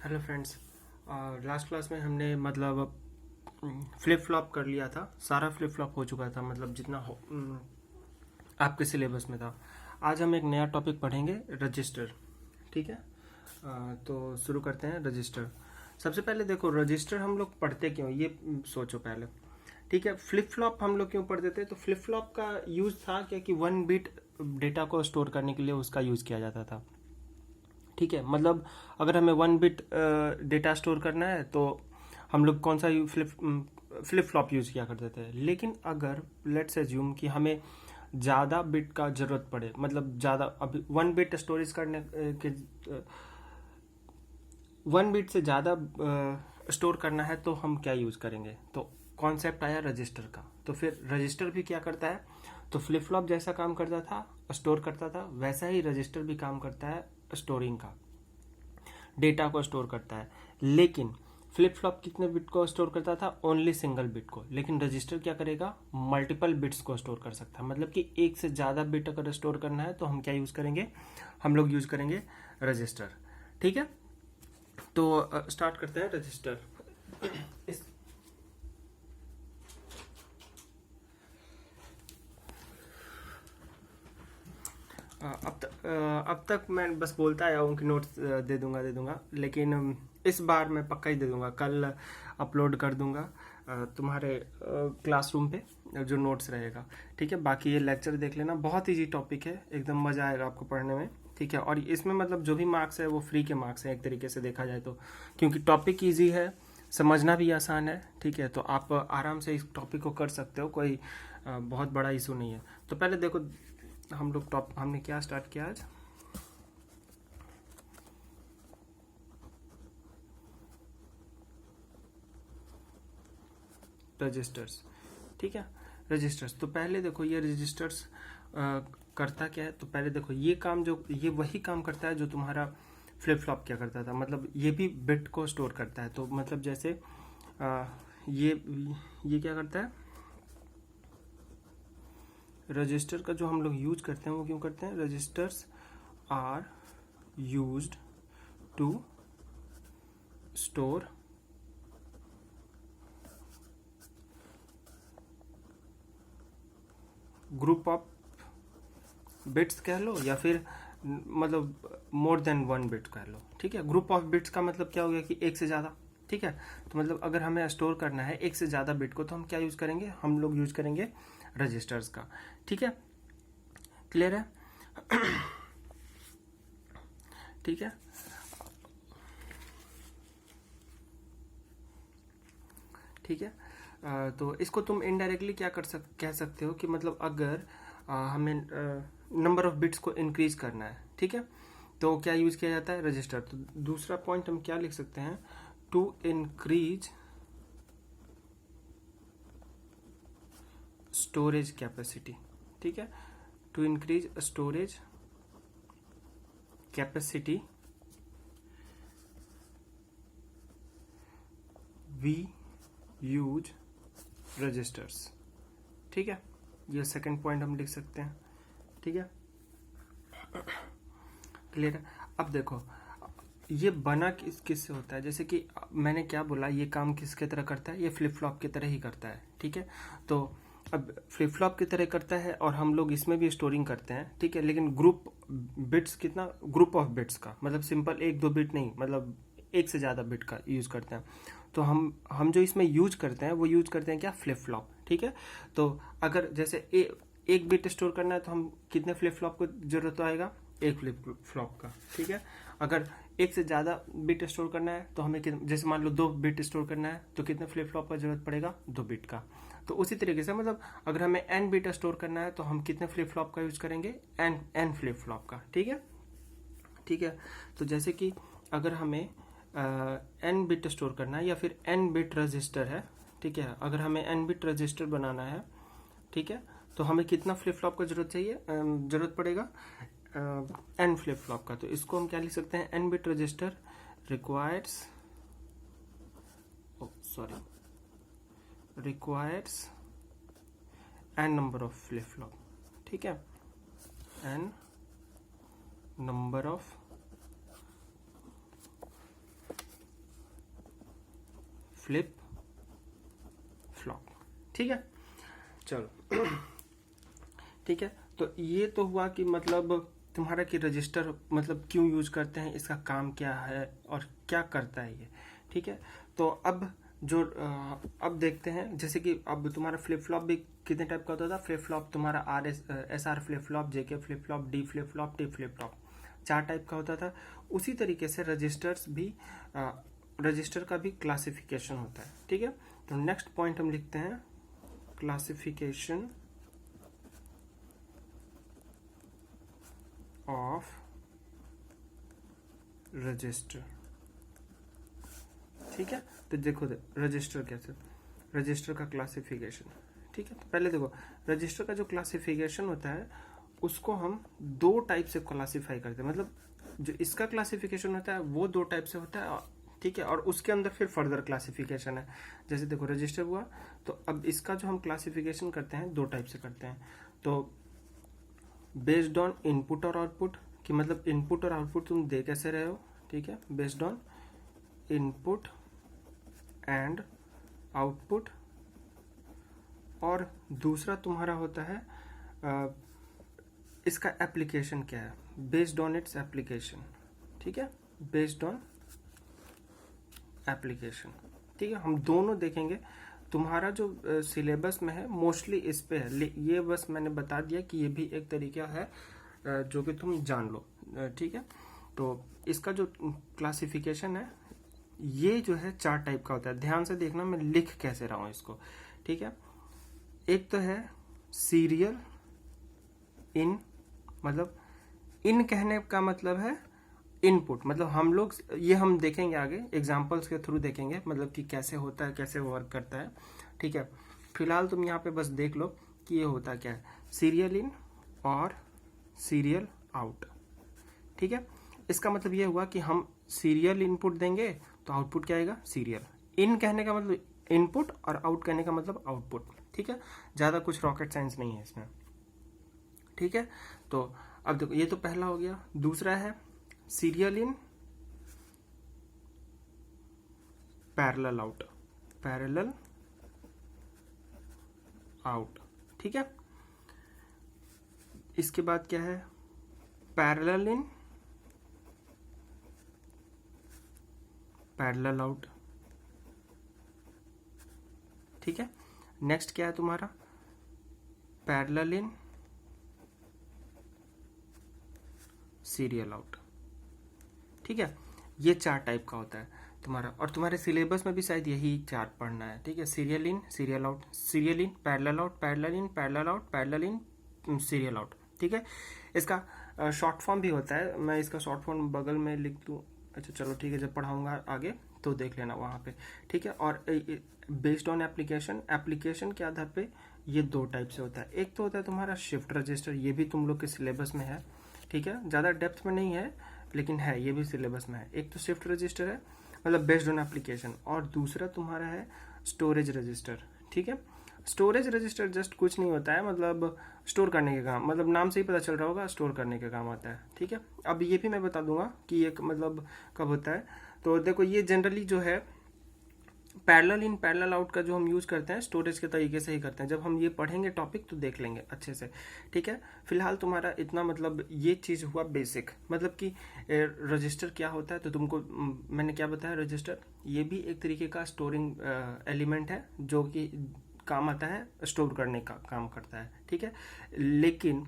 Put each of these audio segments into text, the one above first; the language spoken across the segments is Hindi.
Hello friends. लास्ट क्लास में हमने मतलब फ्लिप फ्लॉप कर लिया था। सारा फ्लिप फ्लॉप हो चुका था, मतलब जितना आपके सिलेबस में था। आज हम एक नया टॉपिक पढ़ेंगे, रजिस्टर। ठीक है। तो शुरू करते हैं। रजिस्टर, सबसे पहले देखो रजिस्टर हम लोग पढ़ते क्यों, ये सोचो पहले। ठीक है, फ्लिप फ्लॉप हम लोग क्यों पढ़ते थे? तो फ्लिप फ्लॉप का यूज़ था क्या कि 1 बिट डेटा को स्टोर करने के लिए उसका यूज़ किया जाता था। ठीक है, मतलब अगर हमें 1 बिट डेटा स्टोर करना है तो हम लोग कौन सा फ्लिप फ्लॉप यूज़ किया करते थे। लेकिन अगर लेट्स एज्यूम कि हमें ज़्यादा बिट का ज़रूरत पड़े, मतलब ज़्यादा, अभी 1 बिट स्टोरेज करने के 1 बिट से ज़्यादा स्टोर करना है तो हम क्या यूज़ करेंगे? तो कॉन्सेप्ट आया रजिस्टर का। तो फिर रजिस्टर भी क्या करता है? तो फ्लिप फ्लॉप जैसा काम करता था, स्टोर करता था, वैसा ही रजिस्टर भी काम करता है, स्टोरिंग का, डेटा को स्टोर करता है। लेकिन फ्लिप फ्लॉप कितने बिट को स्टोर करता था? ओनली सिंगल बिट को। लेकिन रजिस्टर क्या करेगा? मल्टीपल बिट्स को स्टोर कर सकता है। मतलब कि एक से ज़्यादा बिट अगर स्टोर करना है तो हम क्या यूज़ करेंगे? हम लोग यूज़ करेंगे रजिस्टर। ठीक है, तो स्टार्ट करते हैं रजिस्टर। इस अब तक मैं बस बोलता आया हूँ कि नोट्स दे दूंगा, लेकिन इस बार मैं पक्का ही दे दूंगा। कल अपलोड कर दूंगा तुम्हारे क्लासरूम पे जो नोट्स रहेगा। ठीक है, बाकी ये लेक्चर देख लेना, बहुत ईजी टॉपिक है, एकदम मज़ा आएगा आपको पढ़ने में। ठीक है, और इसमें मतलब जो भी मार्क्स है वो फ्री के मार्क्स हैं एक तरीके से देखा जाए तो, क्योंकि टॉपिक ईजी है, समझना भी आसान है। ठीक है, तो आप आराम से इस टॉपिक को कर सकते हो, कोई बहुत बड़ा इशू नहीं है। तो पहले देखो हम लोग हमने क्या स्टार्ट किया आज? रजिस्टर्स। ठीक है, रजिस्टर्स। तो पहले देखो ये रजिस्टर्स करता क्या है। तो पहले देखो ये काम, जो ये वही काम करता है जो तुम्हारा फ्लिप फ्लॉप क्या करता था। मतलब ये भी बिट को स्टोर करता है। तो मतलब जैसे ये क्या करता है? रजिस्टर का जो हम लोग यूज करते हैं वो क्यों करते हैं? Registers are used to store group of bits कह लो, या फिर मतलब मोर देन 1 बिट कह लो। ठीक है, ग्रुप ऑफ बिट्स का मतलब क्या हो गया कि एक से ज़्यादा। ठीक है, तो मतलब अगर हमें स्टोर करना है एक से ज़्यादा बिट को तो हम क्या यूज़ करेंगे? हम लोग यूज़ करेंगे रजिस्टर्स का। ठीक है, क्लियर है? ठीक है, ठीक है। तो इसको तुम इनडायरेक्टली क्या कह सकते हो कि मतलब अगर हमें नंबर ऑफ बिट्स को इंक्रीज करना है, ठीक है, तो क्या यूज किया जाता है? रजिस्टर। तो दूसरा पॉइंट हम क्या लिख सकते हैं? To increase storage capacity. ठीक है, to increase storage capacity we use registers. ठीक है, ये सेकंड पॉइंट हम लिख सकते हैं। ठीक है, क्लियर है? अब देखो ये बना किससे होता है? जैसे कि मैंने क्या बोला, ये काम किसके तरह करता है? ये फ्लिप फ्लॉप की तरह ही करता है। ठीक है, तो अब फ्लिप फ्लॉप की तरह करता है और हम लोग इसमें भी स्टोरिंग करते हैं। ठीक है, लेकिन ग्रुप बिट्स कितना? ग्रुप ऑफ बिट्स का, मतलब सिंपल 1-2 बिट नहीं, मतलब एक से ज़्यादा बिट का यूज़ करते हैं। तो हम जो इसमें यूज करते हैं वो यूज करते हैं क्या? Flip flop. ठीक है, तो अगर जैसे एक बिट स्टोर करना है तो हम कितने फ्लिप फ्लॉप को जरूरत आएगा? एक फ्लिप फ्लॉप का। ठीक है, अगर एक से ज़्यादा बिट स्टोर करना है तो हमें जैसे मान लो 2 बिट स्टोर करना है तो कितने फ्लिप फ्लॉप का जरूरत पड़ेगा? 2 बिट का। तो उसी तरीके से मतलब अगर हमें n बिट स्टोर करना है तो हम कितने फ्लिप फ्लॉप का यूज करेंगे? n फ्लिप फ्लॉप का। ठीक है, ठीक है। तो जैसे कि अगर हमें n बिट स्टोर करना है या फिर n बिट रजिस्टर है, ठीक है, अगर हमें n बिट रजिस्टर बनाना है, ठीक है, तो हमें कितना फ्लिप फ्लॉप का जरूरत चाहिए? जरूरत पड़ेगा n फ्लिप फ्लॉप का। तो इसको हम क्या लिख सकते हैं? n bit register requires n number of flip flop. ठीक है, n number of flip flop. ठीक है, चलो ठीक है। तो ये तो हुआ कि मतलब तुम्हारा कि रजिस्टर मतलब क्यों यूज करते हैं, इसका काम क्या है और क्या करता है ये। ठीक है, तो अब जो अब देखते हैं, जैसे कि अब तुम्हारा फ्लिप फ्लॉप भी कितने टाइप का होता था। फ्लिप फ्लॉप तुम्हारा SR flip flop, JK flip flop, D flip flop, T flip flop, 4 type का होता था। उसी तरीके से रजिस्टर्स भी रजिस्टर का भी क्लासिफिकेशन होता है। ठीक है, तो नेक्स्ट पॉइंट हम लिखते हैं क्लासिफिकेशन ऑफ रजिस्टर। ठीक है, तो देखो रजिस्टर कैसे, रजिस्टर का क्लासिफिकेशन। ठीक है, तो पहले देखो रजिस्टर का जो क्लासिफिकेशन होता है उसको हम 2 टाइप से क्लासिफाई करते हैं। मतलब जो इसका क्लासिफिकेशन होता है वो 2 टाइप से होता है। ठीक है, और उसके अंदर फिर फर्दर क्लासिफिकेशन है। जैसे देखो रजिस्टर हुआ, तो अब इसका जो हम क्लासिफिकेशन करते हैं 2 टाइप से करते हैं। तो बेस्ड ऑन इनपुट और आउटपुट, कि मतलब इनपुट और आउटपुट तुम दे कैसे रहे हो। ठीक है, based on input and output. और दूसरा तुम्हारा होता है इसका एप्लीकेशन क्या है, बेस्ड ऑन इट्स एप्लीकेशन। ठीक है, बेस्ड ऑन एप्लीकेशन। ठीक है, हम दोनों देखेंगे। तुम्हारा जो सिलेबस में है मोस्टली इस पे है, ये बस मैंने बता दिया कि ये भी एक तरीका है जो कि तुम जान लो। ठीक है, तो इसका जो क्लासिफिकेशन है ये जो है 4 टाइप का होता है। ध्यान से देखना मैं लिख कैसे रहा हूं इसको। ठीक है, एक तो है सीरियल इन, मतलब इन कहने का मतलब है इनपुट, मतलब हम लोग ये हम देखेंगे आगे एग्जांपल्स के थ्रू देखेंगे मतलब कि कैसे होता है, कैसे वर्क करता है। ठीक है, फिलहाल तुम यहाँ पे बस देख लो कि ये होता क्या है, सीरियल इन और सीरियल आउट। ठीक है, इसका मतलब ये हुआ कि हम सीरियल इनपुट देंगे तो आउटपुट क्या आएगा, सीरियल। इन कहने का मतलब इनपुट और आउट कहने का मतलब आउटपुट। ठीक है, ज्यादा कुछ रॉकेट साइंस नहीं है इसमें। ठीक है, तो अब देखो ये तो पहला हो गया। दूसरा है serial in parallel out, parallel out. ठीक है, इसके बाद क्या है, पैरेलल इन पैरेलल आउट। ठीक है, नेक्स्ट क्या है तुम्हारा, पैरेलल इन सीरियल आउट। ठीक है, ये 4 टाइप का होता है तुम्हारा, और तुम्हारे सिलेबस में भी शायद यही 4 पढ़ना है। ठीक है, serial in serial out, serial in parallel out, parallel in parallel out, parallel in serial out. ठीक है, इसका शॉर्ट फॉर्म भी होता है, मैं इसका शॉर्ट फॉर्म बगल में लिख दूं। अच्छा चलो ठीक है, जब पढ़ाऊंगा आगे तो देख लेना वहाँ पे। ठीक है, और बेस्ड ऑन एप्लीकेशन, एप्लीकेशन के आधार पे ये 2 टाइप से होता है। एक तो होता है तुम्हारा शिफ्ट रजिस्टर, ये भी तुम लोग के सिलेबस में है। ठीक है, ज़्यादा डेप्थ में नहीं है लेकिन है, ये भी सिलेबस में है। एक तो शिफ्ट रजिस्टर है मतलब बेस्ड ऑन एप्लीकेशन, और दूसरा तुम्हारा है स्टोरेज रजिस्टर। ठीक है, स्टोरेज रजिस्टर जस्ट कुछ नहीं होता है, मतलब स्टोर करने के काम, मतलब नाम से ही पता चल रहा होगा स्टोर करने का काम आता है। ठीक है, अब ये भी मैं बता दूंगा कि ये मतलब कब होता है। तो देखो ये जनरली जो है पैरेलल इन पैरेलल आउट का जो हम यूज करते हैं स्टोरेज के तरीके से ही करते हैं। जब हम ये पढ़ेंगे टॉपिक तो देख लेंगे अच्छे से। ठीक है, फिलहाल तुम्हारा इतना मतलब ये चीज हुआ बेसिक, मतलब कि रजिस्टर क्या होता है। तो तुमको मैंने क्या बताया, रजिस्टर ये भी एक तरीके का स्टोरिंग एलिमेंट है जो कि काम आता है, स्टोर करने का काम करता है। ठीक है, लेकिन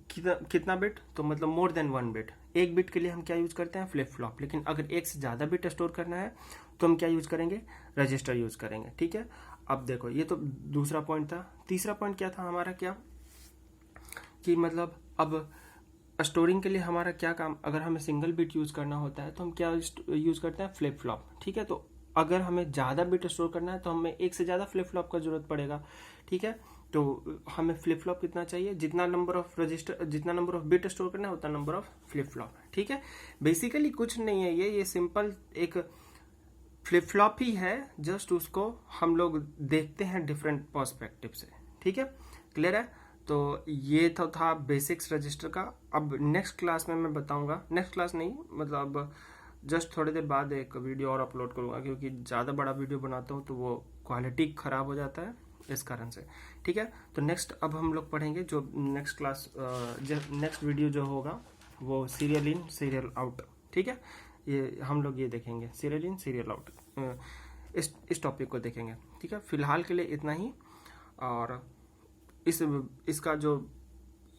कितना बिट, तो मतलब मोर देन 1 बिट। 1 बिट के लिए हम क्या यूज करते हैं, फ्लिप फ्लॉप। लेकिन अगर 1 से ज्यादा बिट स्टोर करना है तो हम क्या यूज करेंगे, रजिस्टर यूज करेंगे। ठीक है, अब देखो ये तो दूसरा पॉइंट था। तीसरा पॉइंट क्या था हमारा, क्या कि मतलब अब स्टोरिंग के लिए हमारा क्या काम, अगर हमें सिंगल बिट यूज करना होता है तो हम क्या यूज करते हैं, फ्लिप फ्लॉप। ठीक है, तो अगर हमें ज्यादा बिट स्टोर करना है तो हमें 1 से ज्यादा फ्लिप फ्लॉप का जरूरत पड़ेगा। ठीक है, तो हमें फ्लिप फ्लॉप कितना चाहिए, जितना नंबर ऑफ रजिस्टर, जितना नंबर ऑफ बिट स्टोर करना है उतना नंबर ऑफ फ्लिप फ्लॉप। ठीक है, बेसिकली कुछ नहीं है, ये सिंपल एक फ्लिप फ्लॉप ही है, जस्ट उसको हम लोग देखते हैं डिफरेंट पर्सपेक्टिव से। ठीक है, क्लियर है। तो ये तो था बेसिक्स रजिस्टर का। अब नेक्स्ट क्लास में मैं बताऊंगा, नेक्स्ट क्लास नहीं मतलब जस्ट थोड़ी देर बाद एक वीडियो और अपलोड करूँगा, क्योंकि ज़्यादा बड़ा वीडियो बनाता हूँ तो वो क्वालिटी ख़राब हो जाता है इस कारण से। ठीक है, तो नेक्स्ट अब हम लोग पढ़ेंगे जो नेक्स्ट क्लास नेक्स्ट वीडियो जो होगा वो सीरियल इन सीरियल आउट। ठीक है, ये हम लोग ये देखेंगे सीरियल इन सीरियल आउट, इस टॉपिक को देखेंगे। ठीक है, फिलहाल के लिए इतना ही। और इसका जो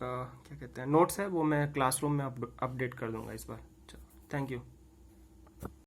क्या कहते हैं नोट्स है वो मैं क्लासरूम में अपडेट कर दूंगा इस बार। Thank you.